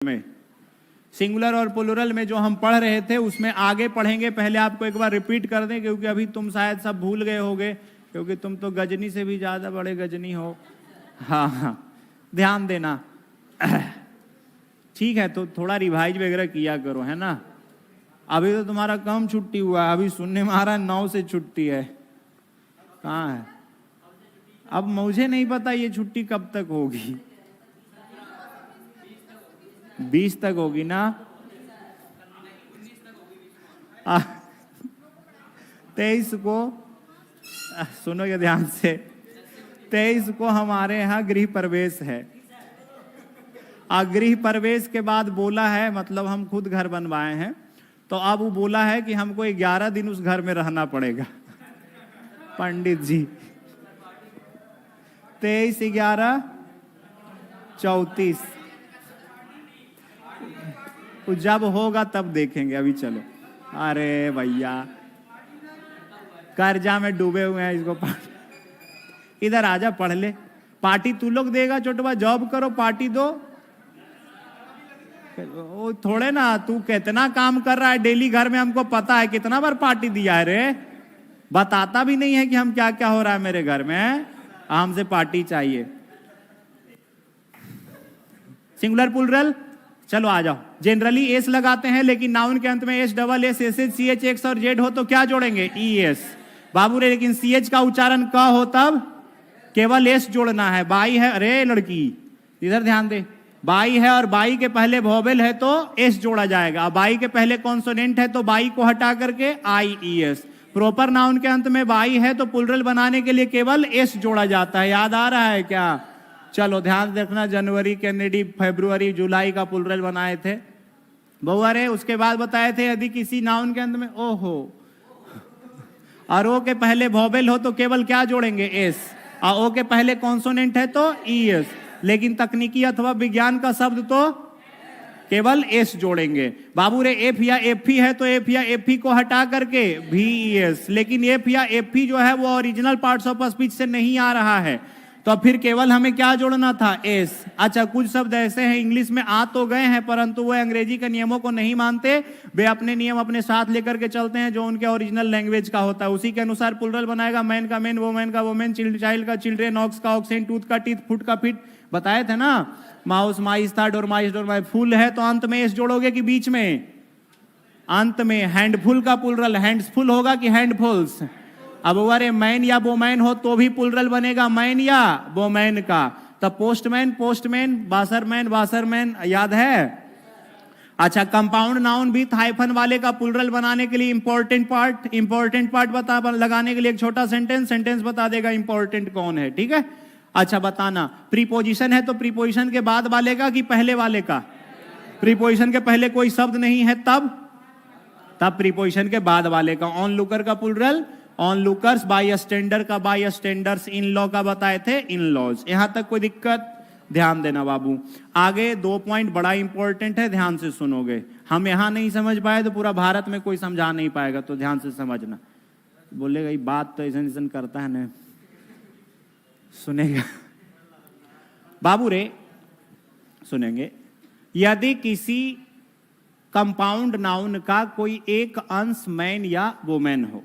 में सिंगुलर और प्लुरल में जो हम पढ़ रहे थे उसमें आगे पढ़ेंगे। पहले आपको एक बार रिपीट कर दें क्योंकि अभी तुम शायद सब भूल गए होगे, क्योंकि तुम तो गजनी से भी ज़्यादा बड़े गजनी हो। हाँ, ध्यान देना। ठीक है, तो थोड़ा रिवाइज वगैरह किया करो, है ना। अभी तो तुम्हारा कम छुट्टी हुआ है, अभी सुनने में आ रहा है 9 से छुट्टी है। कहाँ है? अब मुझे नहीं पता ये छुट्टी कब तक होगी। 20 तक होगी ना। 23 को सुनोगे ध्यान से, 23 को हमारे यहाँ गृह प्रवेश है। गृह प्रवेश के बाद बोला है, मतलब हम खुद घर बनवाए हैं, तो अब वो बोला है कि हमको 11 दिन उस घर में रहना पड़ेगा। पंडित जी 23, 11, 34 जब होगा तब देखेंगे, अभी चलो। अरे भैया कर्जा में डूबे हुए हैं, इसको इधर आजा पढ़ ले। पार्टी तू लोग देगा छोटवा, जॉब करो पार्टी दो। वो थोड़े ना, तू कितना काम कर रहा है डेली घर में, हमको पता है कितना बार पार्टी दिया है रे। बताता भी नहीं है कि हम क्या क्या हो रहा है मेरे घर में, हमसे पार्टी चाहिए। सिंगुलर प्लुरल, चलो आ जाओ। जनरली एस लगाते हैं, लेकिन नाउन के अंत में S double S S H C H X और जेड हो तो क्या जोड़ेंगे? E S. बाबू रे, लेकिन सी एच का उच्चारण क हो तब केवल एस जोड़ना है। बाई है, अरे लड़की इधर ध्यान दे, बाई है और बाई के पहले वोवेल है तो एस जोड़ा जाएगा। बाई के पहले कॉन्सोनेंट है तो बाई को हटा करके आई ई एस। प्रॉपर नाउन के अंत में बाई है तो प्लुरल बनाने के लिए केवल एस जोड़ा जाता है। याद आ रहा है क्या? चलो ध्यान रखना, जनवरी, कैनेडी, फरवरी, जुलाई का प्लुरल बनाए थे बहुआ रे। उसके बाद बताए थे यदि किसी नाउन के अंत में ओहो और ओ के पहले वोवेल हो तो केवल क्या जोड़ेंगे? एस। और ओ के पहले कॉन्सोनेंट है तो ई एस। लेकिन तकनीकी अथवा विज्ञान का शब्द तो केवल एस जोड़ेंगे। बाबू रे, एफ या एफ है तो एफ या एफ को हटा करके वी एस। लेकिन एफ या एफ जो है वो ओरिजिनल पार्ट्स ऑफ स्पीच से नहीं आ रहा है, तो फिर केवल हमें क्या जोड़ना था? एस। अच्छा, कुछ शब्द ऐसे हैं इंग्लिश में आ तो गए हैं परंतु वो अंग्रेजी के नियमों को नहीं मानते। वे अपने नियम अपने साथ लेकर के चलते हैं जो उनके ओरिजिनल लैंग्वेज का होता है, उसी के अनुसार प्लुरल बनाएगा। मैन का मैन, वोमैन का वोमेन, चाइल्ड का चिल्ड्रेन, ऑक्स का ऑक्सेन, टूथ का टीथ, फुट का फिट। बताए थे ना। माउस माइस था, डोरमाइस डोरमाइस। फुल है तो अंत में एस जोड़ोगे कि बीच में? अंत में। हैंडफुल का प्लुरल हैंड्सफुल होगा कि हैंडफुल्स? अब अरे मैन या वोमैन हो तो भी प्लुरल बनेगा मैन या वोमैन का। तब पोस्टमैन पोस्टमैन, बासरमैन बासरमैन, याद है? अच्छा, कंपाउंड नाउन भी हाइफन वाले का प्लुरल बनाने के लिए इंपॉर्टेंट पार्ट बता लगाने के लिए एक छोटा सेंटेंस बता देगा इंपॉर्टेंट कौन है। ठीक है, अच्छा बताना। प्रीपोजिशन है तो प्रीपोजिशन के बाद वाले का कि पहले वाले का? प्रीपोजिशन के पहले कोई शब्द नहीं है तब प्रीपोजिशन के बाद वाले का। ऑन लुकर का प्लुरल ऑन लुकर्स, बाई स्टैंडर का बाई स्टैंडर्स, इन लॉ का बताए थे इन लॉज। यहां तक कोई दिक्कत? ध्यान देना बाबू। आगे 2 पॉइंट बड़ा इंपॉर्टेंट है, ध्यान से सुनोगे। हम यहां नहीं समझ पाए तो पूरा भारत में कोई समझा नहीं पाएगा, तो ध्यान से समझना। बोलेगा ये बात तो ऐसा करता है ना, सुनेगा बाबू रे, सुनेंगे। यदि किसी कंपाउंड नाउन का कोई एक अंश मैन या वोमैन हो,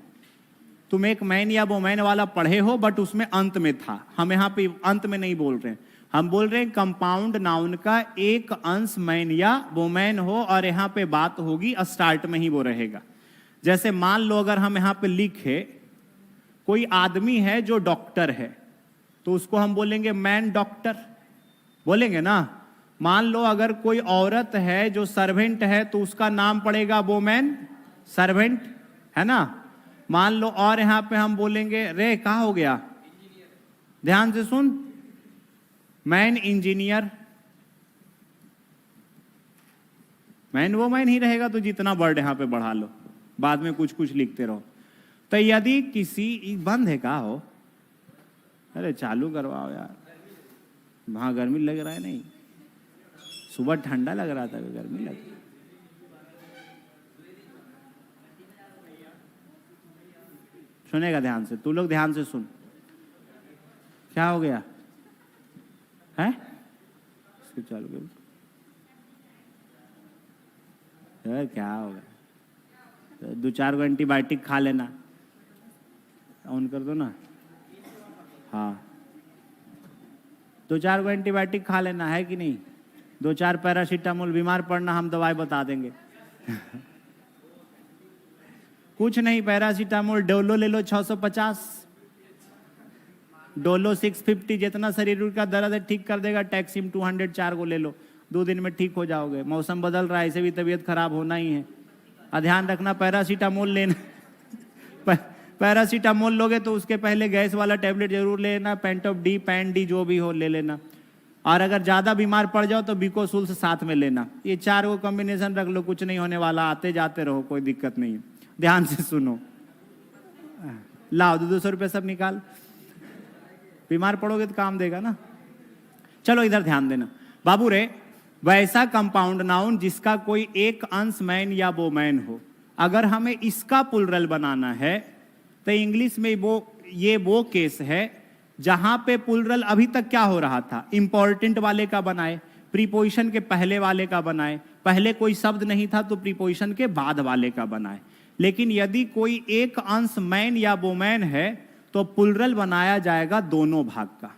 तुम एक मैन या वोमैन वाला पढ़े हो बट उसमें अंत में था, हम यहाँ पे अंत में नहीं बोल रहे हैं, हम बोल रहे हैं कंपाउंड नाउन का एक अंश मैन या वोमैन हो और यहाँ पे बात होगी स्टार्ट में ही वो रहेगा। जैसे मान लो अगर हम यहाँ पे लिखे कोई आदमी है जो डॉक्टर है तो उसको हम बोलेंगे मैन डॉक्टर, बोलेंगे ना। मान लो अगर कोई औरत है जो सर्वेंट है तो उसका नाम पड़ेगा वोमैन सर्वेंट, है ना। मान लो और यहां पे हम बोलेंगे, रे कहा हो गया, ध्यान से सुन, मैन इंजीनियर, मैन वोमैन ही रहेगा तो जितना वर्ड यहां पे बढ़ा लो, बाद में कुछ कुछ लिखते रहो। तो यदि किसी बंद है का हो, अरे चालू करवाओ यार, वहां गर्मी लग रहा है? नहीं, सुबह ठंडा लग रहा था, गर्मी लग। सुनेगा ध्यान से, तू लोग ध्यान से सुन। क्या हो गया है? इसको चालू करो। यार क्या होगा, तो 2-4 गो एंटीबायोटिक खा लेना, ऑन कर दो ना, हाँ 2-4 गो एंटीबायोटिक खा लेना है कि नहीं, 2-4 पैरासीटामोल, बीमार पड़ना हम दवाई बता देंगे। कुछ नहीं, पैरासीटामोल डोलो ले लो 650, डोलो 650, जितना शरीर का दर्द है ठीक कर देगा। टैक्सिम 200 4 को ले लो, 2 दिन में ठीक हो जाओगे। मौसम बदल रहा है, ऐसे भी तबीयत खराब होना ही है। और ध्यान रखना पैरासीटामोल लेना पैरासीटामोल लोगे तो उसके पहले गैस वाला टैबलेट जरूर लेना, पेंटॉप डी, पैन डी जो भी हो ले लेना। और अगर ज़्यादा बीमार पड़ जाओ तो बिकोसूल से साथ में लेना। ये 4 को कॉम्बिनेशन रख लो, कुछ नहीं होने वाला, आते जाते रहो, कोई दिक्कत नहीं है। ध्यान से सुनो, लाओ 200 रुपये सब निकाल, बीमार पड़ोगे तो काम देगा ना। चलो इधर ध्यान देना बाबू रे, वैसा कंपाउंड नाउन जिसका कोई एक अंश मैन या वोमैन हो, अगर हमें इसका प्लुरल बनाना है तो इंग्लिश में ये वो केस है जहां पे प्लुरल अभी तक क्या हो रहा था, इंपॉर्टेंट वाले का बनाए, प्रीपोजिशन के पहले वाले का बनाए, पहले कोई शब्द नहीं था तो प्रीपोजिशन के बाद वाले का बनाए। लेकिन यदि कोई एक अंश मैन या वोमैन है तो प्लुरल बनाया जाएगा दोनों भाग का।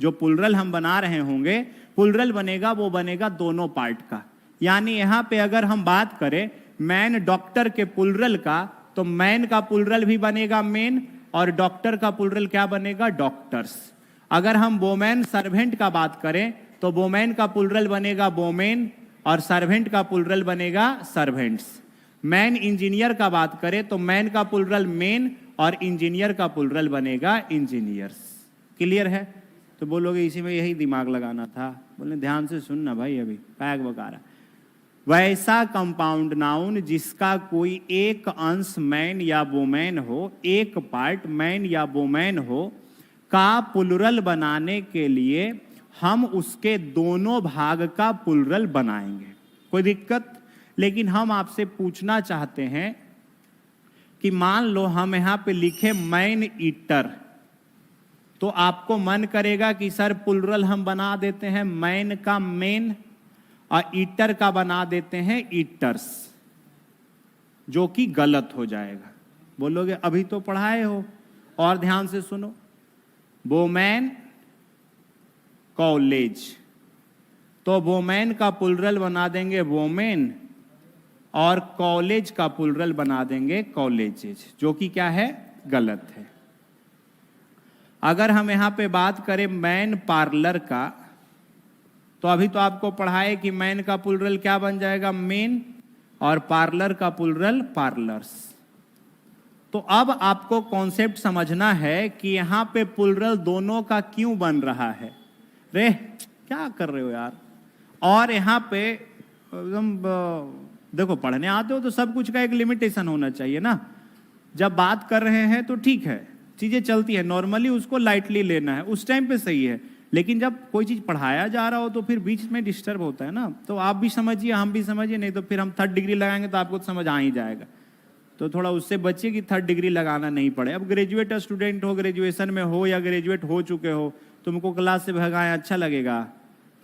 जो प्लुरल हम बना रहे होंगे, प्लुरल बनेगा वो बनेगा दोनों पार्ट का। यानी यहां पे अगर हम बात करें मैन डॉक्टर के प्लुरल का, तो मैन का प्लुरल भी बनेगा मेन, और डॉक्टर का प्लुरल क्या बनेगा, डॉक्टर्स। अगर हम वोमैन सर्वेंट का बात करें तो वोमैन का प्लुरल बनेगा वोमेन, और सर्वेंट का प्लुरल बनेगा सर्वेंट्स। मैन इंजीनियर का बात करें तो मैन का प्लुरल मेन, और इंजीनियर का प्लुरल बनेगा इंजीनियर्स। क्लियर है? तो बोलोगे इसी में यही दिमाग लगाना था। बोले ध्यान से सुनना भाई, अभी पैक बका रहा। वैसा कंपाउंड नाउन जिसका कोई एक अंश मैन या वोमैन हो, एक पार्ट मैन या वोमैन हो, का प्लुरल बनाने के लिए हम उसके दोनों भाग का प्लुरल बनाएंगे। कोई दिक्कत? लेकिन हम आपसे पूछना चाहते हैं कि मान लो हम यहां पे लिखे मैन ईटर, तो आपको मन करेगा कि सर प्लुरल हम बना देते हैं मैन का मेन और ईटर का बना देते हैं ईटर्स, जो कि गलत हो जाएगा। बोलोगे अभी तो पढ़ाए हो, और ध्यान से सुनो, वोमैन कॉलेज, तो वोमैन का प्लुरल बना देंगे वोमेन, और कॉलेज का प्लुरल बना देंगे कॉलेजेज, जो कि क्या है, गलत है। अगर हम यहां पे बात करें मैन पार्लर का, तो अभी तो आपको पढ़ाए कि मैन का प्लुरल क्या बन जाएगा, मेन, और पार्लर का प्लुरल पार्लर्स। तो अब आपको कॉन्सेप्ट समझना है कि यहां पे प्लुरल दोनों का क्यों बन रहा है। रे क्या कर रहे हो यार। और यहां पे एकदम देखो, पढ़ने आते हो तो सब कुछ का एक लिमिटेशन होना चाहिए ना। जब बात कर रहे हैं तो ठीक है, चीजें चलती है, नॉर्मली उसको लाइटली लेना है, उस टाइम पे सही है। लेकिन जब कोई चीज पढ़ाया जा रहा हो तो फिर बीच में डिस्टर्ब होता है ना। तो आप भी समझिए, हम भी समझिए, नहीं तो फिर हम 3rd डिग्री लगाएंगे तो आपको तो समझ आ ही जाएगा। तो थोड़ा उससे बचिए कि 3rd डिग्री लगाना नहीं पड़े। अब ग्रेजुएट स्टूडेंट हो, ग्रेजुएशन में हो या ग्रेजुएट हो चुके हो, तुमको क्लास से भगाएं अच्छा लगेगा?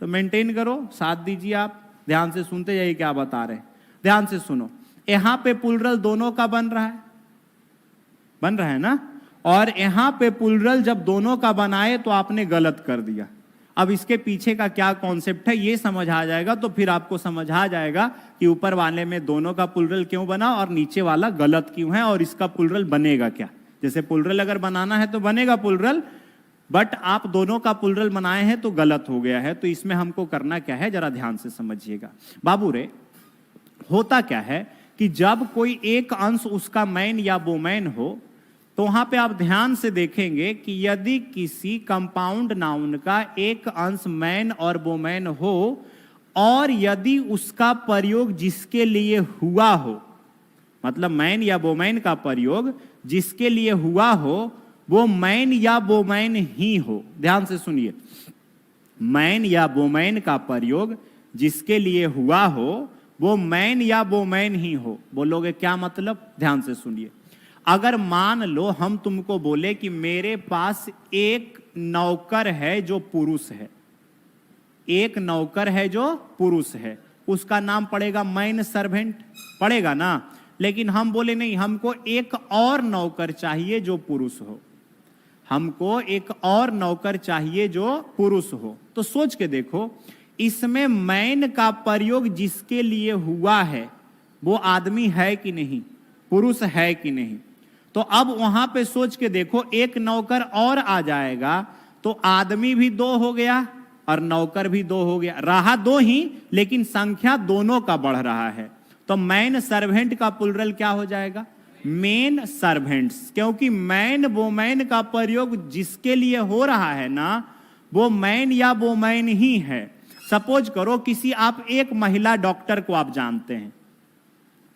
तो मेंटेन करो, साथ दीजिए, आप ध्यान से सुनते जाइए क्या बता रहे हैं। ध्यान से सुनो, यहां पे प्लुरल दोनों का बन रहा है ना। और यहां पे प्लुरल जब दोनों का बनाए तो आपने गलत कर दिया। अब इसके पीछे का क्या कॉन्सेप्ट है ये समझ आ जाएगा, तो फिर आपको समझ आ जाएगा कि ऊपर वाले में दोनों का प्लुरल क्यों बना और नीचे वाला गलत क्यों है, और इसका प्लुरल बनेगा क्या। जैसे प्लुरल अगर बनाना है तो बनेगा प्लुरल, बट आप दोनों का प्लुरल बनाए हैं तो गलत हो गया है। तो इसमें हमको करना क्या है, जरा ध्यान से समझिएगा बाबू रे। होता क्या है कि जब कोई एक अंश उसका मैन या वोमैन हो, तो वहां पे आप ध्यान से देखेंगे कि यदि किसी कंपाउंड नाउन का एक अंश मैन और वोमैन हो, और यदि उसका प्रयोग जिसके लिए हुआ हो, मतलब मैन या वोमैन का प्रयोग जिसके लिए हुआ हो, वो मैन या वोमैन ही हो। ध्यान से सुनिए, मैन या वोमैन का प्रयोग जिसके लिए हुआ हो वो मैन या वोमैन ही हो। बोलोगे क्या मतलब? ध्यान से सुनिए। अगर मान लो हम तुमको बोले कि मेरे पास एक नौकर है जो पुरुष है, एक नौकर है जो पुरुष है, उसका नाम पड़ेगा मैन सर्वेंट, पड़ेगा ना। लेकिन हम बोले नहीं, हमको एक और नौकर चाहिए जो पुरुष हो, हमको एक और नौकर चाहिए जो पुरुष हो। तो सोच के देखो, इसमें मैन का प्रयोग जिसके लिए हुआ है वो आदमी है कि नहीं, पुरुष है कि नहीं। तो अब वहां पे सोच के देखो, एक नौकर और आ जाएगा तो आदमी भी दो हो गया और नौकर भी दो हो गया, रहा दो ही लेकिन संख्या दोनों का बढ़ रहा है। तो मैन सर्वेंट का प्लुरल क्या हो जाएगा, मेन सर्वेंट्स, क्योंकि मैन वोमैन का प्रयोग जिसके लिए हो रहा है ना, वो मैन या वोमैन ही है। सपोज करो किसी, आप एक महिला डॉक्टर को आप जानते हैं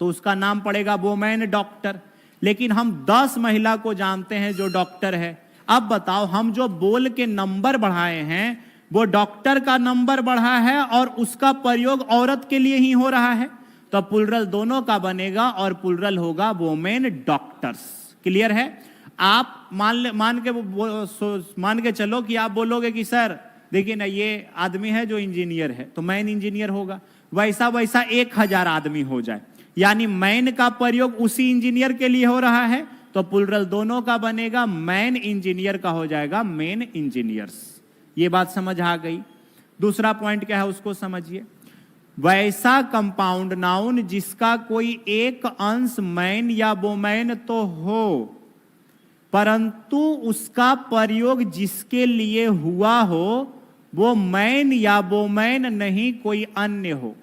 तो उसका नाम पड़ेगा वोमैन डॉक्टर, लेकिन हम 10 महिला को जानते हैं जो डॉक्टर है। अब बताओ, हम जो बोल के नंबर बढ़ाए हैं वो डॉक्टर का नंबर बढ़ा है और उसका प्रयोग औरत के लिए ही हो रहा है, तो प्लुरल दोनों का बनेगा और प्लुरल होगा वोमेन डॉक्टर्स। क्लियर है? आप मान के चलो कि आप बोलोगे कि सर देखिए ना, ये आदमी है जो इंजीनियर है तो मैन इंजीनियर होगा, वैसा 1000 आदमी हो जाए, यानी मैन का प्रयोग उसी इंजीनियर के लिए हो रहा है, तो प्लुरल दोनों का बनेगा, मैन इंजीनियर का हो जाएगा मेन इंजीनियर्स। ये बात समझ आ गई। दूसरा पॉइंट क्या है उसको समझिए। वैसा कंपाउंड नाउन जिसका कोई एक अंश मैन या वोमैन तो हो, परंतु उसका प्रयोग जिसके लिए हुआ हो वो मैन या वोमैन नहीं कोई अन्य हो,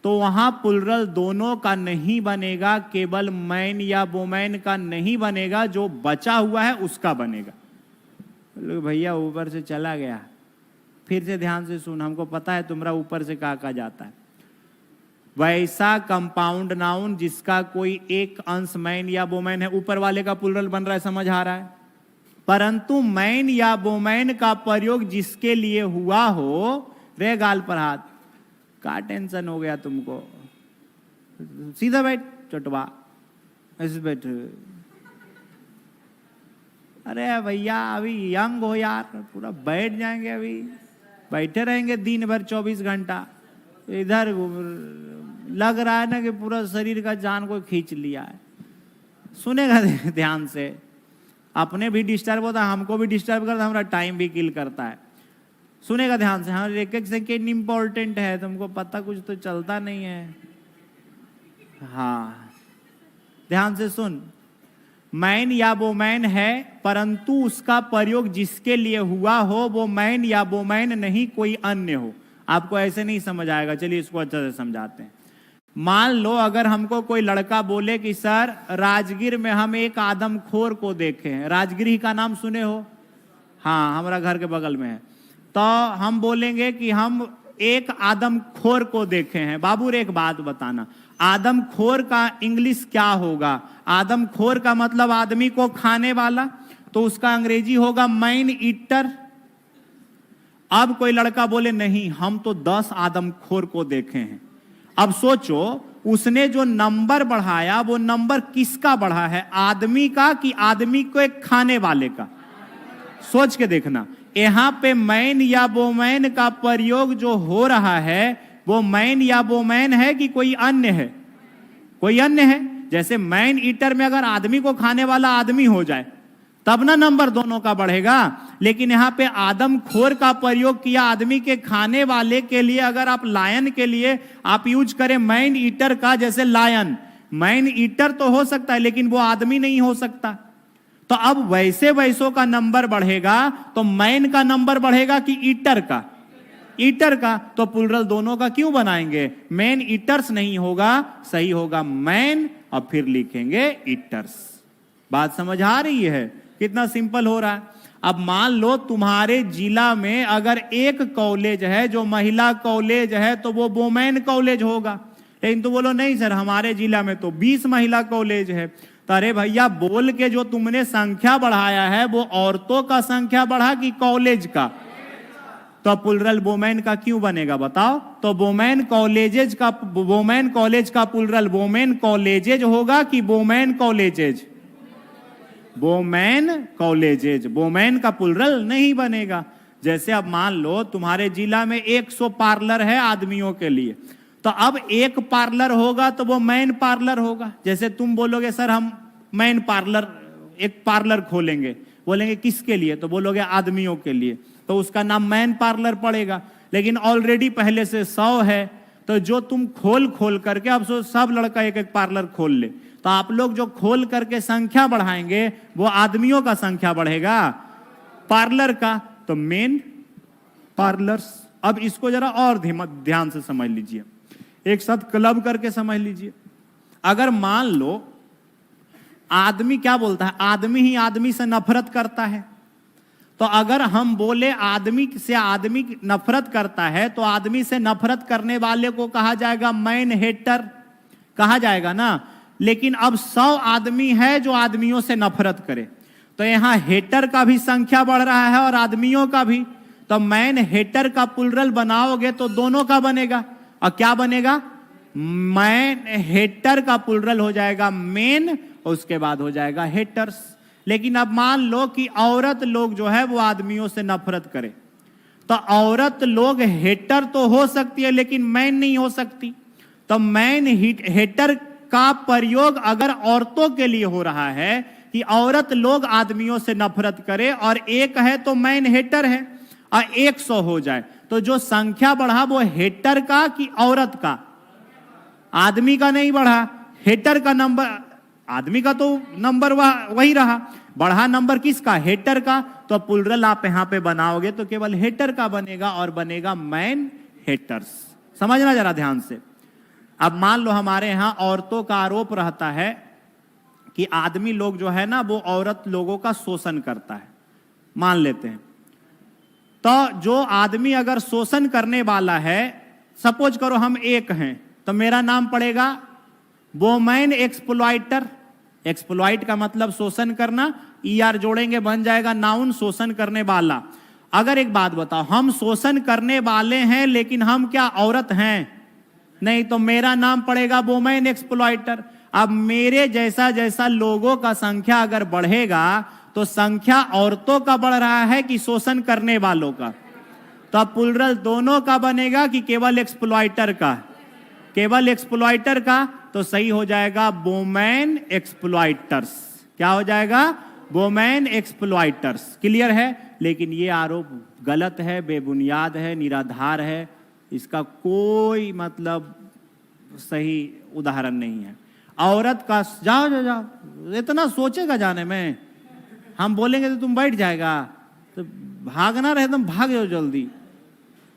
तो वहां प्लुरल दोनों का नहीं बनेगा, केवल मैन या वोमैन का नहीं बनेगा, जो बचा हुआ है उसका बनेगा। भैया ऊपर से चला गया, फिर से ध्यान से सुन, हमको पता है तुम्हारा ऊपर से कहा जाता है। वैसा कंपाउंड नाउन जिसका कोई एक अंश मैन या वोमैन है, ऊपर वाले का प्लुरल बन रहा है, समझ आ रहा है, परंतु मैन या वोमैन का प्रयोग जिसके लिए हुआ हो, रे गाल पर हाथ, का टेंशन हो गया तुमको, सीधा बैठ चटवा, ऐसे बैठ। अरे भैया अभी यंग हो यार, पूरा बैठ जाएंगे, अभी बैठे रहेंगे दिन भर 24 घंटा, इधर लग रहा है ना कि पूरा शरीर का जान को खींच लिया है। सुनेगा ध्यान से, अपने भी डिस्टर्ब होता है, हमको भी डिस्टर्ब करता है, हमारा टाइम भी किल करता है। सुनेगा ध्यान से, हाँ एक एक सेकेंड इंपॉर्टेंट है, तुमको पता कुछ तो चलता नहीं है। हाँ ध्यान से सुन, मैन या वोमैन है परंतु उसका प्रयोग जिसके लिए हुआ हो वो मैन या वोमैन नहीं कोई अन्य हो। आपको ऐसे नहीं समझ आएगा, चलिए इसको अच्छे से समझाते हैं। मान लो अगर हमको कोई लड़का बोले कि सर राजगीर में हम एक आदमखोर को देखे हैं, राजगिरी का नाम सुने हो? हाँ हमारा घर के बगल में है। तो हम बोलेंगे कि हम एक आदमखोर को देखे हैं। बाबू रे एक बात बताना, आदमखोर का इंग्लिश क्या होगा? आदमखोर का मतलब आदमी को खाने वाला, तो उसका अंग्रेजी होगा मैन ईटर। अब कोई लड़का बोले नहीं हम तो 10 आदमखोर को देखे हैं। अब सोचो उसने जो नंबर बढ़ाया वो नंबर किसका बढ़ा है, आदमी का कि आदमी को एक खाने वाले का? सोच के देखना, यहां पे मैन या वोमैन का प्रयोग जो हो रहा है वो मैन या वोमैन है कि कोई अन्य है? कोई अन्य है। जैसे मैन ईटर में अगर आदमी को खाने वाला आदमी हो जाए तब ना नंबर दोनों का बढ़ेगा, लेकिन यहां पे आदमखोर का प्रयोग किया आदमी के खाने वाले के लिए। अगर आप लायन के लिए आप यूज करें मैन ईटर का, जैसे लायन मैन ईटर तो हो सकता है लेकिन वो आदमी नहीं हो सकता। तो अब वैसे वैसों का नंबर बढ़ेगा, तो मैन का नंबर बढ़ेगा कि ईटर का? ईटर का। तो प्लुरल दोनों का क्यों बनाएंगे? मैन ईटर्स नहीं होगा, सही होगा मैन और फिर लिखेंगे ईटर्स। बात समझ आ रही है? कितना सिंपल हो रहा है। अब मान लो तुम्हारे जिला में अगर एक कॉलेज है जो महिला कॉलेज है तो वो वोमेन कॉलेज होगा, लेकिन तो बोलो नहीं सर हमारे जिला में तो 20 महिला कॉलेज है। तो अरे भैया बोल के जो तुमने संख्या बढ़ाया है वो औरतों का संख्या बढ़ा कि कॉलेज का? तो प्लुरल वोमेन का क्यों बनेगा बताओ? तो वोमेन कॉलेजेज का, वोमेन कॉलेज का प्लुरल वोमेन कॉलेजेज होगा कि women colleges? Women colleges. Women का प्लुरल नहीं बनेगा। जैसे अब मान लो तुम्हारे जिला में 100 पार्लर है आदमियों के लिए, तो अब एक पार्लर होगा तो वो मैन पार्लर होगा। जैसे तुम बोलोगे सर हम मैन पार्लर, एक पार्लर खोलेंगे, बोलेंगे किसके लिए, तो बोलोगे आदमियों के लिए, तो उसका नाम मैन पार्लर पड़ेगा। लेकिन ऑलरेडी पहले से 100 है, तो जो तुम खोल करके, अब सब लड़का एक एक पार्लर खोल ले, तो आप लोग जो खोल करके संख्या बढ़ाएंगे वो आदमियों का संख्या बढ़ेगा, पार्लर का, तो मेन पार्लर्स। अब इसको जरा और ध्यान से समझ लीजिए, एक साथ क्लब करके समझ लीजिए। अगर मान लो आदमी क्या बोलता है, आदमी ही आदमी से नफरत करता है, तो अगर हम बोले आदमी से आदमी नफरत करता है, तो आदमी से नफरत करने वाले को कहा जाएगा मैन हेटर, कहा जाएगा ना। लेकिन अब 100 आदमी है जो आदमियों से नफरत करे, तो यहां हेटर का भी संख्या बढ़ रहा है और आदमियों का भी, तो मैन हेटर का प्लुरल बनाओगे तो दोनों का बनेगा, और क्या बनेगा, मैन हेटर का प्लुरल हो जाएगा मेन, उसके बाद हो जाएगा हेटर्स। लेकिन अब मान लो कि औरत लोग जो है वो आदमियों से नफरत करे, तो औरत लोग हेटर तो हो सकती है लेकिन मैन नहीं हो सकती। तो मैन हेटर का प्रयोग अगर औरतों के लिए हो रहा है कि औरत लोग आदमियों से नफरत करे, और एक है तो मैन हेटर है, और 100 हो जाए, तो जो संख्या बढ़ा वो हेटर का कि औरत का, आदमी का नहीं बढ़ा, हेटर का नंबर, आदमी का तो नंबर वही रहा, बढ़ा नंबर किसका, हेटर का। तो प्लुरल आप यहां पे बनाओगे तो केवल हेटर का बनेगा और बनेगा मैन हेटर्स। समझना जरा ध्यान से। अब मान लो हमारे यहां औरतों का आरोप रहता है कि आदमी लोग जो है ना वो औरत लोगों का शोषण करता है, मान लेते हैं। तो जो आदमी अगर शोषण करने वाला है, सपोज करो हम एक हैं, तो मेरा नाम पड़ेगा वोमैन एक्सप्लॉइटर। एक्सप्लॉइट का मतलब शोषण करना, ER जोड़ेंगे बन जाएगा नाउन, शोषण करने वाला। अगर एक बात बताओ, हम शोषण करने वाले हैं लेकिन हम क्या औरत हैं? नहीं, तो मेरा नाम पड़ेगा वोमैन एक्सप्लॉइटर। अब मेरे जैसा जैसा लोगों का संख्या अगर बढ़ेगा तो संख्या औरतों का बढ़ रहा है कि शोषण करने वालों का? तो अब प्लुरल दोनों का बनेगा कि केवल एक्सप्लॉइटर का? केवल एक्सप्लॉइटर का, तो सही हो जाएगा वोमैन एक्सप्लॉइटर्स। क्या हो जाएगा? वोमैन एक्सप्लॉइटर्स। क्लियर है? लेकिन ये आरोप गलत है, बेबुनियाद है, निराधार है, इसका कोई मतलब सही उदाहरण नहीं है। औरत का जाओ जाओ जाओ, इतना सोचेगा जाने में, हम बोलेंगे तो तुम बैठ जाएगा, तो भागना रहे तुम भाग जाओ जल्दी,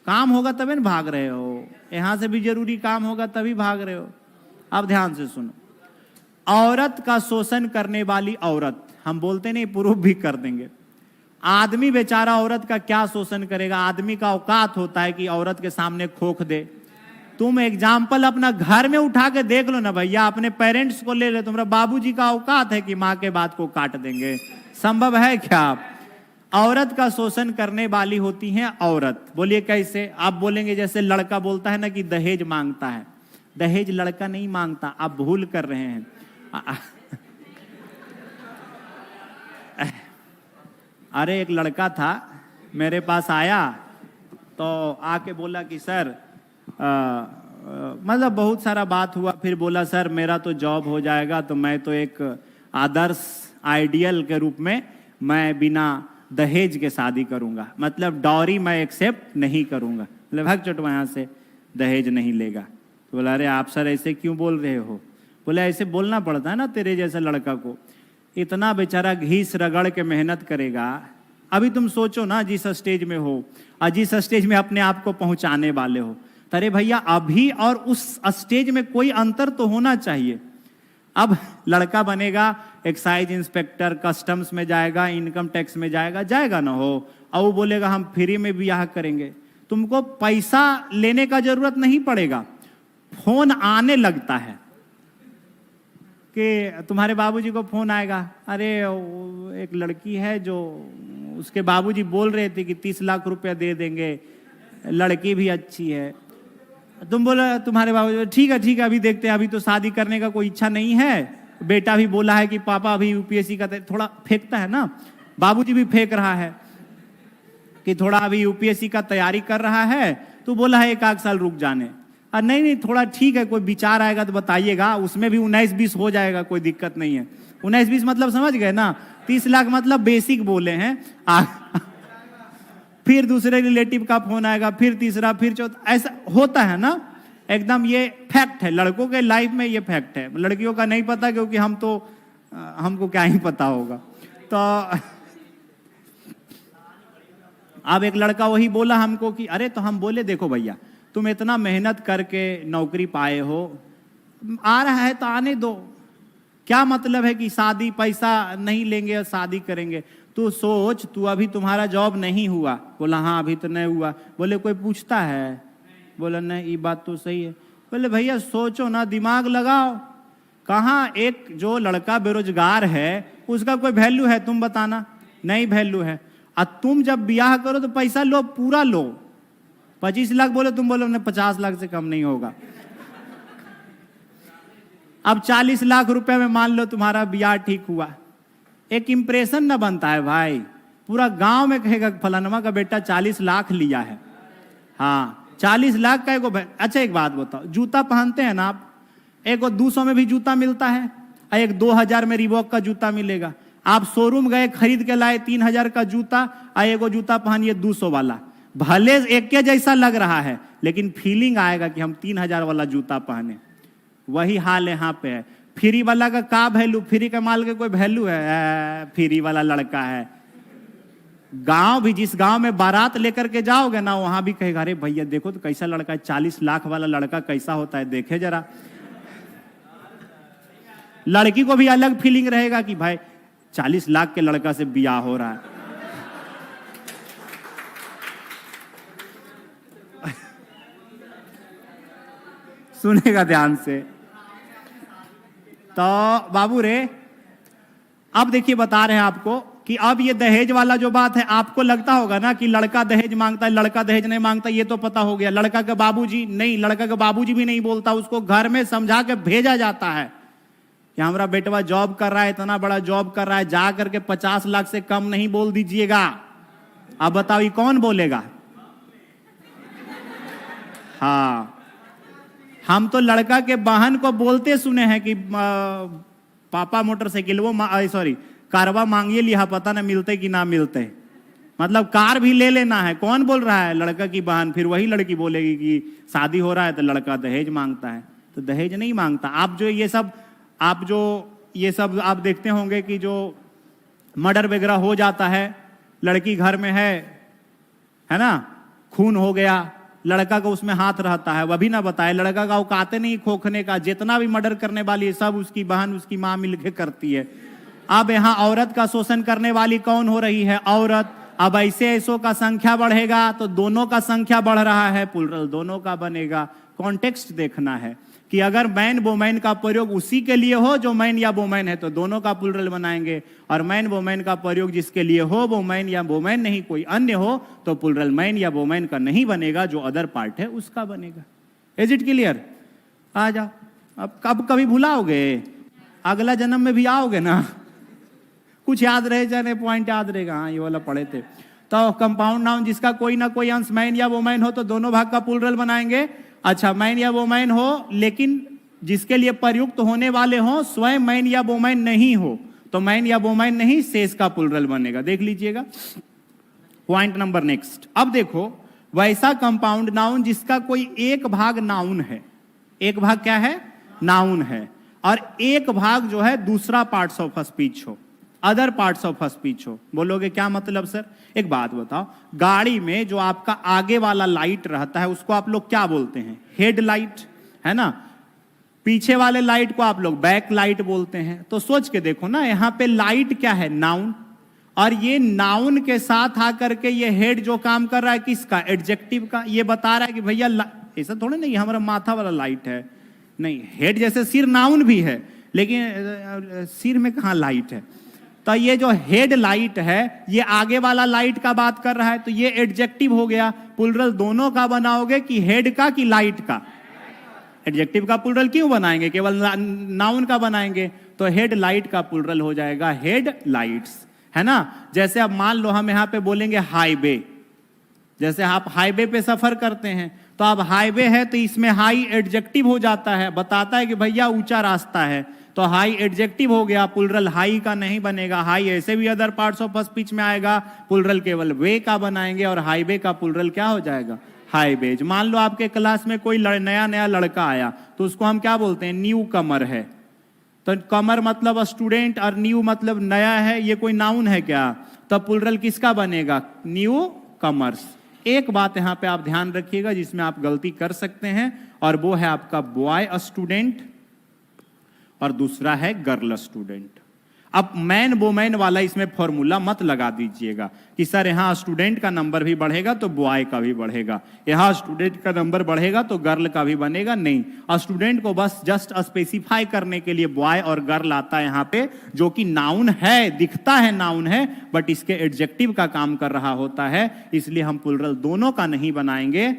काम होगा तभी ना भाग रहे हो, यहां से भी जरूरी काम होगा तभी भाग रहे हो। अब ध्यान से सुनो, औरत का शोषण करने वाली औरत, हम बोलते नहीं प्रूफ भी कर देंगे। आदमी बेचारा औरत का क्या शोषण करेगा? आदमी का औकात होता है कि औरत के सामने खोख दे। तुम एग्जाम्पल अपना घर में उठा के देख लो ना भैया, अपने पेरेंट्स को ले ले, तुम्हारा बाबूजी का औकात है कि माँ के बात को काट देंगे? संभव है क्या? आप औरत का शोषण करने वाली होती हैं औरत। बोलिए कैसे? आप बोलेंगे जैसे लड़का बोलता है ना कि दहेज मांगता है, दहेज लड़का नहीं मांगता, आप भूल कर रहे हैं। अरे एक लड़का था मेरे पास आया, तो आके बोला कि सर मतलब बहुत सारा बात हुआ, फिर बोला सर मेरा तो जॉब हो जाएगा तो मैं तो एक आदर्श आइडियल के रूप में मैं बिना दहेज के शादी करूंगा, मतलब डॉरी मैं एक्सेप्ट नहीं करूंगा। मतलब भाग चटवा यहाँ से, दहेज नहीं लेगा। तो बोला अरे आप सर ऐसे क्यों बोल रहे हो? बोला ऐसे बोलना पड़ता है ना, तेरे जैसे लड़का को इतना बेचारा घीस रगड़ के मेहनत करेगा। अभी तुम सोचो ना जिस स्टेज में हो और जिस स्टेज में अपने आप को पहुंचाने वाले हो, अरे भैया अभी और उस स्टेज में कोई अंतर तो होना चाहिए। अब लड़का बनेगा एक्साइज इंस्पेक्टर, कस्टम्स में जाएगा, इनकम टैक्स में जाएगा, जाएगा ना हो, और वो बोलेगा हम फ्री में ब्याह करेंगे। तुमको पैसा लेने का जरूरत नहीं पड़ेगा, फोन आने लगता है कि तुम्हारे बाबूजी को फोन आएगा, अरे एक लड़की है जो उसके बाबूजी बोल रहे थे कि 30 लाख रुपया दे देंगे, लड़की भी अच्छी है। तुम बोला तुम्हारे बाबूजी ठीक है अभी देखते हैं, अभी तो शादी करने का कोई इच्छा नहीं है, बेटा भी बोला है कि पापा अभी यूपीएससी का, थोड़ा फेंकता है ना, बाबूजी भी फेंक रहा है। कि थोड़ा अभी यूपीएससी का तैयारी कर रहा है, तो बोला है 1 साल रुक जाने। और नहीं थोड़ा ठीक है, कोई विचार आएगा तो बताइएगा, उसमें भी 19-20 हो जाएगा, कोई दिक्कत नहीं है। 19-20 मतलब समझ गए ना, 30 लाख मतलब बेसिक बोले हैं। फिर दूसरे रिलेटिव का फोन आएगा, फिर तीसरा, फिर चौथा, ऐसा होता है ना। एकदम ये फैक्ट है, लड़कों के लाइफ में ये फैक्ट है, लड़कियों का नहीं पता, क्योंकि हमको क्या ही पता होगा। तो अब एक लड़का वही बोला हमको कि अरे, तो हम बोले देखो भैया, तुम इतना मेहनत करके नौकरी पाए हो, आ रहा है तो आने दो, क्या मतलब है कि शादी पैसा नहीं लेंगे और शादी करेंगे। तू सोच, तू अभी तुम्हारा जॉब नहीं हुआ। बोला हाँ अभी तो नहीं हुआ। बोले कोई पूछता है? बोला नहीं, ये बात तो सही है। बोले भैया सोचो ना, दिमाग लगाओ, कहाँ एक जो लड़का बेरोजगार है उसका कोई वैल्यू है? तुम बताना, नहीं वैल्यू है। और तुम जब ब्याह करो तो पैसा लो, पूरा लो। 25 लाख बोले, तुम बोलो नहीं 50 लाख से कम नहीं होगा। अब 40 लाख रुपए में मान लो तुम्हारा ब्याह ठीक हुआ, एक इंप्रेशन ना बनता है भाई, पूरा गांव में कहेगा फलानमा का बेटा 40 लाख लिया है। हाँ 40 लाख का एगो। अच्छा एक बात बताओ, जूता पहनते हैं ना आप, एक 200 में भी जूता मिलता है, और एक 2000 में रिबॉक का जूता मिलेगा। आप शोरूम गए, खरीद के लाए 3000 का जूता, और एगो जूता पहनिए 200 वाला, भले एक के जैसा लग रहा है, लेकिन फीलिंग आएगा कि हम 3000 वाला जूता पहने। वही हाल यहाँ पे है। फ्री वाला का वैल्यू? फ्री का माल का कोई वैल्यू है? फ्री वाला लड़का है। गांव भी, जिस गांव में बारात लेकर के जाओगे ना, वहां भी कहेगा अरे भैया देखो तो कैसा लड़का है, 40 लाख वाला लड़का कैसा होता है, देखे जरा। लड़की को भी अलग फीलिंग रहेगा कि भाई 40 लाख के लड़का से ब्याह हो रहा है। सुनेगा ध्यान से। तो बाबू रे, अब देखिए बता रहे हैं आपको कि अब ये दहेज वाला जो बात है, आपको लगता होगा ना कि लड़का दहेज मांगता है, लड़का दहेज नहीं मांगता, ये तो पता हो गया। लड़का के बाबूजी नहीं, लड़का के बाबूजी भी नहीं बोलता, उसको घर में समझा के भेजा जाता है कि हमारा बेटवा जॉब कर रहा है, इतना बड़ा जॉब कर रहा है, जा करके 50 लाख से कम नहीं बोल दीजिएगा। अब बताओ ये कौन बोलेगा? हाँ, हम तो लड़का के बहन को बोलते सुने हैं कि पापा मोटरसाइकिल वो सॉरी कारवा मांगिए लिया, पता ना मिलते कि ना मिलते, मतलब कार भी ले लेना है। कौन बोल रहा है? लड़का की बहन। फिर वही लड़की बोलेगी कि शादी हो रहा है तो लड़का दहेज मांगता है। तो दहेज नहीं मांगता। आप जो ये सब आप देखते होंगे कि जो मर्डर वगैरह हो जाता है, लड़की घर में है ना, खून हो गया, लड़का का उसमें हाथ रहता है, वह भी ना बताए। लड़का का औकाते नहीं खोखने का, जितना भी मर्डर करने वाली है सब उसकी बहन उसकी माँ मिलकर करती है। अब यहाँ औरत का शोषण करने वाली कौन हो रही है? औरत। अब ऐसों का संख्या बढ़ेगा तो दोनों का संख्या बढ़ रहा है, प्लुरल दोनों का बनेगा। कॉन्टेक्स्ट देखना है कि अगर मैन वोमैन का प्रयोग उसी के लिए हो जो मैन या वोमैन है तो दोनों का प्लुरल बनाएंगे, और मैन वोमैन का प्रयोग जिसके लिए हो वो मैन या वोमैन नहीं कोई अन्य हो तो प्लुरल मैन या वोमैन का नहीं बनेगा, जो अदर पार्ट है उसका बनेगा। Is it clear? आ जाओ। अब कब कभी भुलाओगे? अगला जन्म में भी आओगे ना, कुछ याद रहे जाने, पॉइंट याद रहेगा। हाँ ये वाला पढ़े थे। तो कंपाउंड नाउन जिसका कोई ना कोई अंश मैन या वोमैन हो तो दोनों भाग का प्लुरल बनाएंगे। अच्छा, मैन या वोमैन हो लेकिन जिसके लिए प्रयुक्त होने वाले हो स्वयं मैन या वोमैन नहीं हो तो मैन या वोमैन नहीं, शेष का प्लुरल बनेगा। देख लीजिएगा पॉइंट नंबर नेक्स्ट। अब देखो, वैसा कंपाउंड नाउन जिसका कोई एक भाग नाउन है, एक भाग क्या है? नाउन है, और एक भाग जो है दूसरा पार्ट्स ऑफ स्पीच हो, अदर पार्ट्स ऑफ स्पीच हो। बोलोगे क्या मतलब सर? एक बात बताओ, गाड़ी में जो आपका आगे वाला लाइट रहता है उसको आप लोग क्या बोलते हैं? हेड लाइट, है ना। पीछे वाले लाइट को आप लोग बैक लाइट बोलते हैं। तो सोच के देखो ना, यहां पे लाइट क्या है? नाउन। और ये नाउन के साथ आकर के ये हेड जो काम कर रहा है किसका? एडजेक्टिव का। ये बता रहा है कि भैया ऐसा थोड़ा नहीं हमारा माथा वाला लाइट है, नहीं। हेड जैसे सिर नाउन भी है, लेकिन सिर में कहां लाइट है? तो ये जो हेड लाइट है ये आगे वाला लाइट का बात कर रहा है, तो ये एडजेक्टिव हो गया। प्लुरल दोनों का बनाओगे कि हेड का कि लाइट का? एडजेक्टिव का प्लुरल क्यों बनाएंगे? केवल नाउन का बनाएंगे तो हेड लाइट का प्लुरल हो जाएगा हेड लाइट्स, है ना। जैसे अब मान लो हम यहाँ पे बोलेंगे हाईवे, जैसे आप हाईवे पे सफर करते हैं तो अब हाईवे है तो इसमें हाई एडजेक्टिव हो जाता है, बताता है कि भैया ऊंचा रास्ता है, तो हाई एडजेक्टिव हो गया, प्लुरल हाई का नहीं बनेगा। हाई ऐसे भी अदर पार्ट्स ऑफ स्पीच में आएगा, प्लुरल केवल वे का बनाएंगे और हाईवे का प्लुरल क्या हो जाएगा, हाईवेज। मान लो आपके क्लास में कोई नया लड़का आया तो उसको हम क्या बोलते हैं, न्यू कमर है। तो कमर मतलब स्टूडेंट और न्यू मतलब नया है, ये कोई नाउन है क्या? तो प्लुरल किसका बनेगा, न्यू कमर्स। एक बात यहां पे आप ध्यान रखिएगा जिसमें आप गलती कर सकते हैं, और वो है आपका बॉय स्टूडेंट और दूसरा है गर्ल स्टूडेंट। अब मैन वोमैन वाला इसमें फॉर्मूला मत लगा दीजिएगा कि सर यहां स्टूडेंट का नंबर भी बढ़ेगा तो बॉय का भी बढ़ेगा, यहां स्टूडेंट का नंबर बढ़ेगा तो गर्ल का भी बनेगा। नहीं, स्टूडेंट को बस जस्ट स्पेसिफाई करने के लिए बॉय और गर्ल आता है यहां पे, जो कि नाउन है, दिखता है नाउन है, बट इसके एडजेक्टिव का काम कर रहा होता है। इसलिए हम प्लुरल दोनों का नहीं बनाएंगे,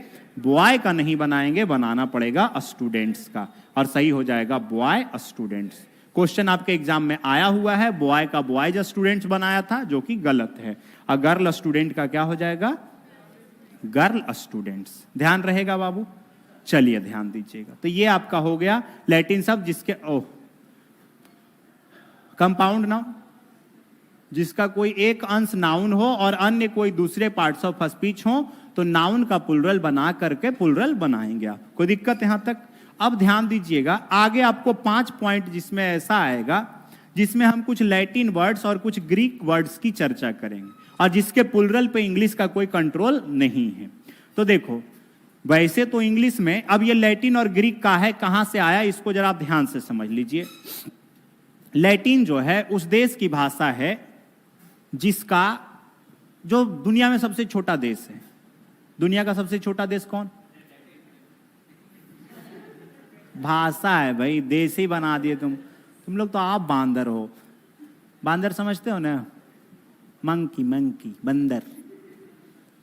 बॉय का नहीं बनाएंगे, बनाना पड़ेगा स्टूडेंट्स का, और सही हो जाएगा बॉय स्टूडेंट्स। क्वेश्चन आपके एग्जाम में आया हुआ है, बॉय का बॉयज स्टूडेंट्स बनाया था, जो कि गलत है। और गर्ल स्टूडेंट का क्या हो जाएगा, गर्ल स्टूडेंट्स। ध्यान रहेगा बाबू, चलिए ध्यान दीजिएगा। तो ये आपका हो गया लैटिन शब्द जिसके कंपाउंड नाउन, जिसका कोई एक अंश नाउन हो और अन्य कोई दूसरे पार्ट्स ऑफ स्पीच हो, तो नाउन का प्लुरल बना करके प्लुरल बनाएंगे आप। कोई दिक्कत यहां तक? अब ध्यान दीजिएगा, आगे आपको 5 पॉइंट जिसमें ऐसा आएगा जिसमें हम कुछ लैटिन वर्ड्स और कुछ ग्रीक वर्ड्स की चर्चा करेंगे, और जिसके प्लुरल पे इंग्लिश का कोई कंट्रोल नहीं है। तो देखो, वैसे तो इंग्लिश में अब ये लैटिन और ग्रीक का है, कहां से आया इसको जरा आप ध्यान से समझ लीजिए। लैटिन जो है उस देश की भाषा है जिसका, जो दुनिया में सबसे छोटा देश है। दुनिया का सबसे छोटा देश कौन? भाषा है भाई, देश ही बना दिए तुम लोग तो। आप बांदर हो, बांदर समझते हो ना, मंकी मंकी बंदर।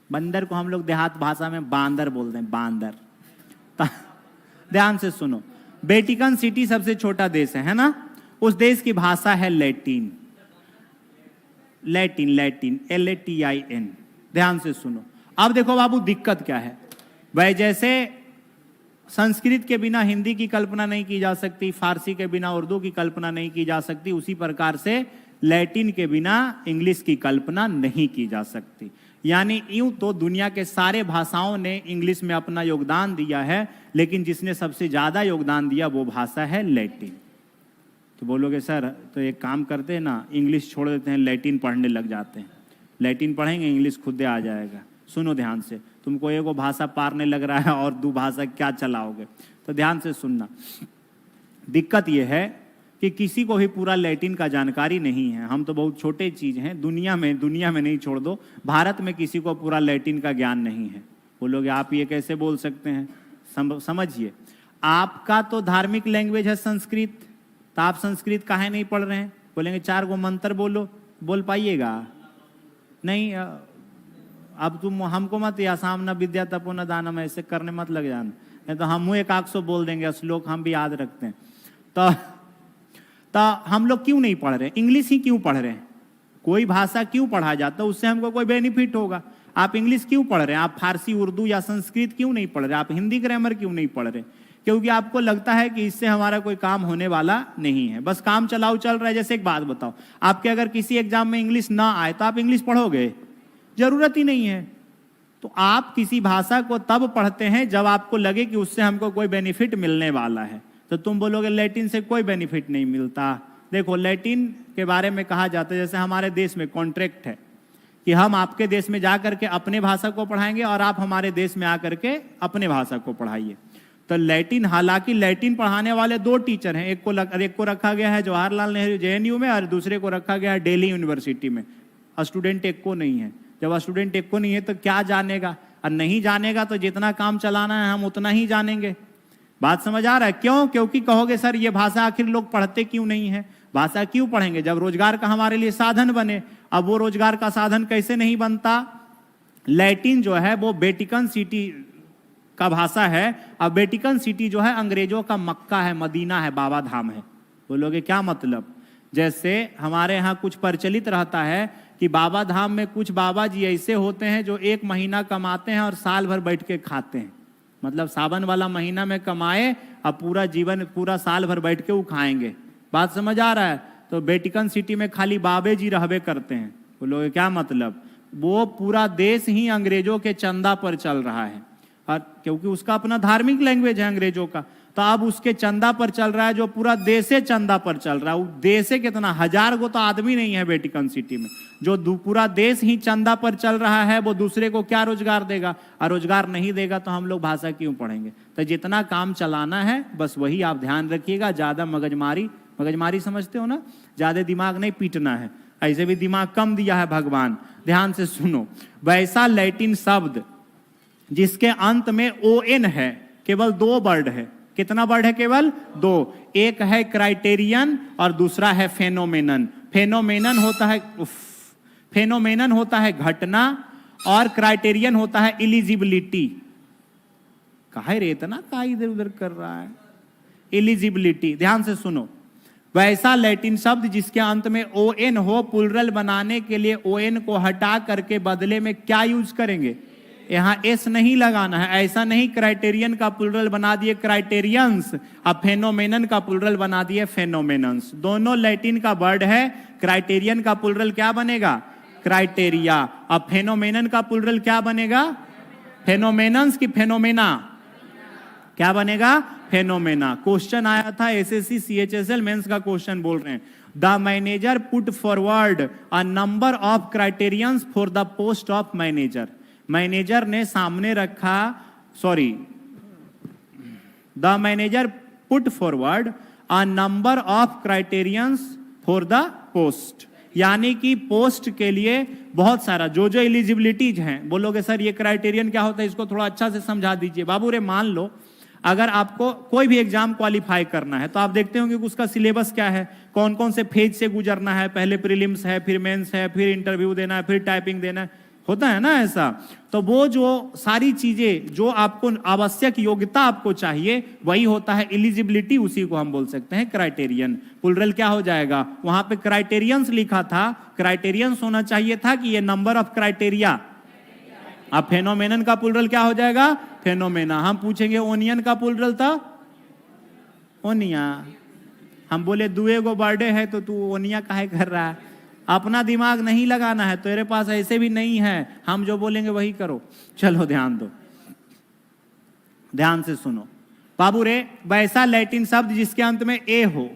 बंदर को हम लोग देहात भाषा में बांदर बोलते हैं, बांदर। ध्यान से सुनो, वेटिकन सिटी सबसे छोटा देश है ना, उस देश की भाषा है लैटिन। Latin Latin LATIN। ध्यान से सुनो। अब देखो बाबू, दिक्कत क्या है भाई, जैसे संस्कृत के बिना हिंदी की कल्पना नहीं की जा सकती, फारसी के बिना उर्दू की कल्पना नहीं की जा सकती, उसी प्रकार से लैटिन के बिना इंग्लिश की कल्पना नहीं की जा सकती। यानी यूं तो दुनिया के सारे भाषाओं ने इंग्लिश में अपना योगदान दिया है, लेकिन जिसने सबसे ज्यादा योगदान दिया वो भाषा है लैटिन। तो बोलोगे सर तो एक काम करते हैं ना, इंग्लिश छोड़ देते हैं, लैटिन पढ़ने लग जाते हैं। लैटिन पढ़ेंगे इंग्लिश खुद आ जाएगा। सुनो ध्यान से, तुमको एगो भाषा पारने लग रहा है और दो भाषा क्या चलाओगे? तो ध्यान से सुनना। दिक्कत यह है कि किसी को भी पूरा लैटिन का जानकारी नहीं है। हम तो बहुत छोटे चीज हैं दुनिया में नहीं, छोड़ दो, भारत में किसी को पूरा लैटिन का ज्ञान नहीं है। बोलोगे आप ये कैसे बोल सकते हैं? समझिए, आपका तो धार्मिक लैंग्वेज है संस्कृत, तो आप संस्कृत काहे नहीं पढ़ रहे हैं? बोलेंगे 4 गो मंत्र बोलो, बोल पाइएगा? नहीं। अब तुम हमको मत या सामना विद्या तपो न दानम ऐसे करने मत लग जाना, नहीं तो हम 100 बोल देंगे, श्लोक हम भी याद रखते हैं। तो हम लोग क्यों नहीं पढ़ रहे? इंग्लिश ही क्यों पढ़ रहे हैं? कोई भाषा क्यों पढ़ा जाता है, उससे हमको कोई बेनिफिट होगा। आप इंग्लिश क्यों पढ़ रहे हैं? आप फारसी उर्दू या संस्कृत क्यों नहीं पढ़ रहे? आप हिंदी ग्रामर क्यों नहीं पढ़ रहे? क्योंकि आपको लगता है कि इससे हमारा कोई काम होने वाला नहीं है, बस काम चलाओ चल रहा है। जैसे एक बात बताओ, आपके अगर किसी एग्जाम में इंग्लिश ना आए तो आप इंग्लिश पढ़ोगे? जरूरत ही नहीं है। तो आप किसी भाषा को तब पढ़ते हैं जब आपको लगे कि उससे हमको कोई बेनिफिट मिलने वाला है। तो तुम बोलोगे लैटिन से कोई बेनिफिट नहीं मिलता। देखो, लैटिन के बारे में कहा जाता है, जैसे हमारे देश में कॉन्ट्रैक्ट है कि हम आपके देश में जाकर के अपने भाषा को पढ़ाएंगे और आप हमारे देश में आकर के अपने भाषा को पढ़ाइए। तो लैटिन, हालांकि लैटिन पढ़ाने वाले 2 टीचर हैं, एक को रखा गया है जवाहरलाल नेहरू JNU में और दूसरे को रखा गया है दिल्ली यूनिवर्सिटी में। स्टूडेंट एक को नहीं है। जब स्टूडेंट एक को नहीं है तो क्या जानेगा? और नहीं जानेगा तो जितना काम चलाना है हम उतना ही जानेंगे। बात समझ आ रहा है? क्यों? क्योंकि कहोगे सर ये भाषा आखिर लोग पढ़ते क्यों नहीं है? भाषा क्यों पढ़ेंगे? जब रोजगार का हमारे लिए साधन बने। अब वो रोजगार का साधन कैसे नहीं बनता? लैटिन जो है वो वेटिकन सिटी का भाषा है। अब वेटिकन सिटी जो है अंग्रेजों का मक्का है, मदीना है, बाबा धाम है। बोलोगे क्या मतलब? जैसे हमारे यहाँ कुछ प्रचलित रहता है कि बाबा धाम में कुछ बाबा जी ऐसे होते हैं जो 1 महीना कमाते हैं और साल भर बैठ के खाते हैं। मतलब सावन वाला महीना में कमाए अब पूरा जीवन पूरा साल भर बैठ के वो खाएंगे। बात समझ आ रहा है? तो वेटिकन सिटी में खाली बाबे जी रहबे करते हैं। बोलोगे क्या मतलब? वो पूरा देश ही अंग्रेजों के चंदा पर चल रहा है, और क्योंकि उसका अपना धार्मिक लैंग्वेज है अंग्रेजों का, तो अब उसके चंदा पर चल रहा है, जो पूरा देशे चंदा पर चल रहा है। वो देशे कितना 1000 को तो आदमी नहीं है वेटिकन सिटी में, जो पूरा देश ही चंदा पर चल रहा है, वो दूसरे को क्या रोजगार देगा? और रोजगार नहीं देगा तो हम लोग भाषा क्यों पढ़ेंगे? तो जितना काम चलाना है बस वही आप ध्यान रखिएगा। ज्यादा मगजमारी समझते हो ना, ज्यादा दिमाग नहीं पीटना है। ऐसे भी दिमाग कम दिया है भगवान। ध्यान से सुनो, वैसा लैटिन शब्द जिसके अंत में ON है, केवल 2 वर्ड है। कितना वर्ड है? केवल 2। एक है क्राइटेरियन और दूसरा है फेनोमेनन। फेनोमेनन होता है घटना और क्राइटेरियन होता है इलिजिबिलिटी। काहे रे इतना का इधर उधर कर रहा है? इलिजिबिलिटी। ध्यान से सुनो, वैसा लैटिन शब्द जिसके अंत में ON हो, प्लुरल बनाने के लिए ON को हटा करके बदले में क्या यूज करेंगे? यहाँ S नहीं लगाना है। ऐसा नहीं क्राइटेरियन का प्लुरल बना दिए क्राइटेरियंस, अब फेनोमेनन का प्लुरल बना दिए फेनोमेनन्स। दोनों लैटिन का वर्ड है। क्राइटेरियन का प्लुरल क्या बनेगा? क्राइटेरिया। अब फेनोमेनन का प्लुरल क्या बनेगा? फेनोमेनन्स की फेनोमेना क्या बनेगा? फेनोमेना। क्वेश्चन आया था SSC CHSL मेंस का क्वेश्चन बोल रहे हैं, the manager put forward a number of criterions for the post of manager. Manager ने सामने रखा, the manager put forward a number of criterions for the post, यानी कि पोस्ट के लिए बहुत सारा जो एलिजिबिलिटीज हैं। बोलोगे सर ये क्राइटेरियन क्या होता है, इसको थोड़ा अच्छा से समझा दीजिए। बाबू रे मान लो अगर आपको कोई भी एग्जाम क्वालिफाई करना है तो आप देखते होंगे कि उसका सिलेबस क्या है, कौन कौन से फेज से गुजरना है, पहले प्रीलिम्स है, फिर मेंस है, फिर इंटरव्यू देना है, फिर टाइपिंग देना है, होता है ना ऐसा। तो वो जो सारी चीजें जो आपको आवश्यक योग्यता आपको चाहिए वही होता है एलिजिबिलिटी, उसी को हम बोल सकते हैं क्राइटेरियन। प्लुरल क्या हो जाएगा? वहां पे क्राइटेरियंस लिखा था, क्राइटेरियंस होना चाहिए था कि ये नंबर ऑफ क्राइटेरिया। अब फेनोमेनन का प्लुरल क्या हो जाएगा? फेनोमेना। हम पूछेंगे ओनियन का प्लुरल था ओनिया। हम बोले दुए गो बर्थडे है तो तू ओनिया काहे कर रहा है? अपना दिमाग नहीं लगाना है, तेरे पास ऐसे भी नहीं है, हम जो बोलेंगे वही करो। चलो ध्यान दो, ध्यान से सुनो बाबू रे, वैसा लैटिन शब्द जिसके अंत में ए हो,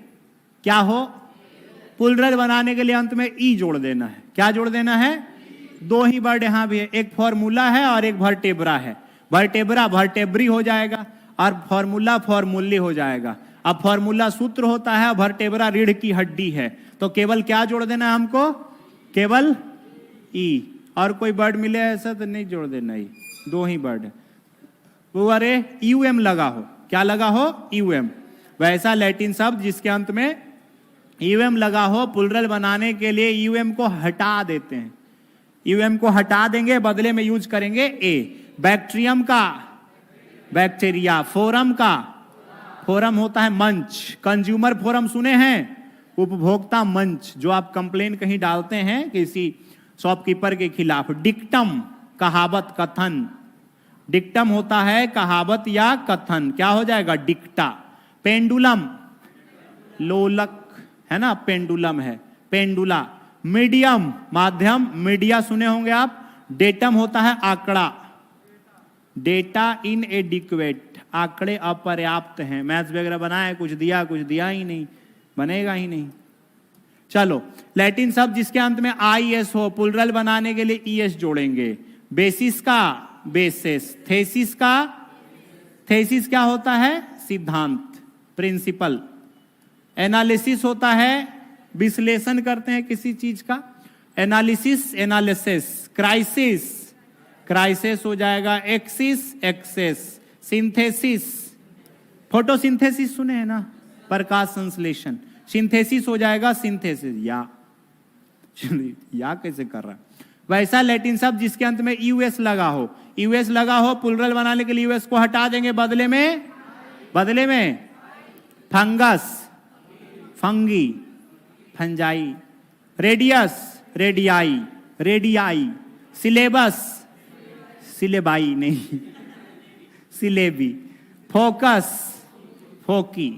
क्या हो? प्लुरल बनाने के लिए अंत में ई जोड़ देना है। क्या जोड़ देना है? 2 ही वर्ड यहां भी है, एक फॉर्मूला है और एक वर्टेब्रा है। वर्टेब्रा वर्टेब्री हो जाएगा और फॉर्मूला फॉर्मूली हो जाएगा। अब फॉर्मूला सूत्र होता है, वर्टेब्रा रीढ़ की हड्डी है, तो केवल क्या जोड़ देना है हमको? केवल ई। और कोई वर्ड मिले ऐसा तो नहीं जोड़ देना, ई 2 ही वर्ड है। वो अरे यूएम लगा हो, क्या लगा हो? यूएम। वैसा लैटिन शब्द जिसके अंत में यूएम लगा हो, प्लुरल बनाने के लिए यूएम को हटा देते हैं। यूएम को हटा देंगे, बदले में यूज करेंगे ए। बैक्टीरियम का बैक्टीरिया, फोरम का फोरम होता है मंच। कंज्यूमर फोरम सुने हैं? उपभोक्ता मंच, जो आप कंप्लेन कहीं डालते हैं किसी शॉपकीपर के खिलाफ। डिक्टम कहावत कथन, डिक्टम होता है कहावत या कथन, क्या हो जाएगा? डिक्टा। पेंडुलम लोलक है ना, पेंडुलम है, पेंडुला। मीडियम माध्यम, मीडिया सुने होंगे आप। डेटम होता है आंकड़ा, डेटा इनएडिक्वेट, आंकड़े अपर्याप्त हैं। मैथ्स वगैरह बनाए, कुछ दिया ही नहीं, बनेगा ही नहीं। चलो, लैटिन शब्द जिसके अंत में IS हो, प्लुरल बनाने के लिए ES जोड़ेंगे। बेसिस का बेसिस, थेसिस का थेसिस क्या होता है? सिद्धांत, प्रिंसिपल। एनालिसिस होता है विश्लेषण करते हैं किसी चीज का, एनालिसिस एनालिसिस। क्राइसिस क्राइसिस हो जाएगा एक्सिस एक्सेस। सिंथेसिस, फोटोसिंथेसिस सुने हैं ना, प्रकाश संश्लेषण। सिंथेसिस हो जाएगा सिंथेसिस। या कैसे कर रहा है? वैसा लैटिन शब्द जिसके अंत में यूएस लगा हो, यूएस लगा हो, प्लुरल बनाने के लिए यूएस को हटा देंगे, बदले में fungus, fungi, fungi. Radius radii, radii. Syllabus, syllabi नहीं, syllabi. Focus, foci.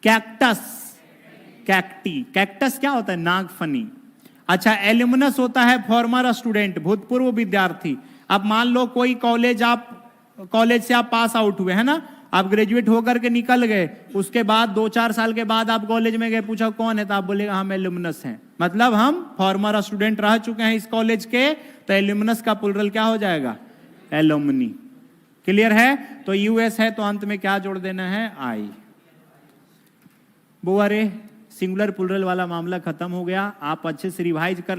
Cactus, cacti. Cactus क्या होता है? नागफनी। अच्छा, एल्यूमिनस होता है फॉर्मर स्टूडेंट, भूतपूर्व विद्यार्थी। अब मान लो कोई कॉलेज से आप पास आउट हुए है ना, आप ग्रेजुएट होकर के निकल गए, उसके बाद 2-4 साल के बाद आप कॉलेज में गए, पूछा कौन है, तो आप बोलेगा हम एल्यूमिनस हैं, मतलब हम फॉर्मर स्टूडेंट रह चुके हैं इस कॉलेज के, तो एल्यूमिनस का प्लुरल क्या हो जाएगा? एलुमनी। क्लियर है? तो यूएस है तो अंत में क्या जोड़ देना है? आई। बुआ रे, सिंगुलर प्लुरल वाला मामला खत्म हो गया। आप अच्छे से रिवाइज कर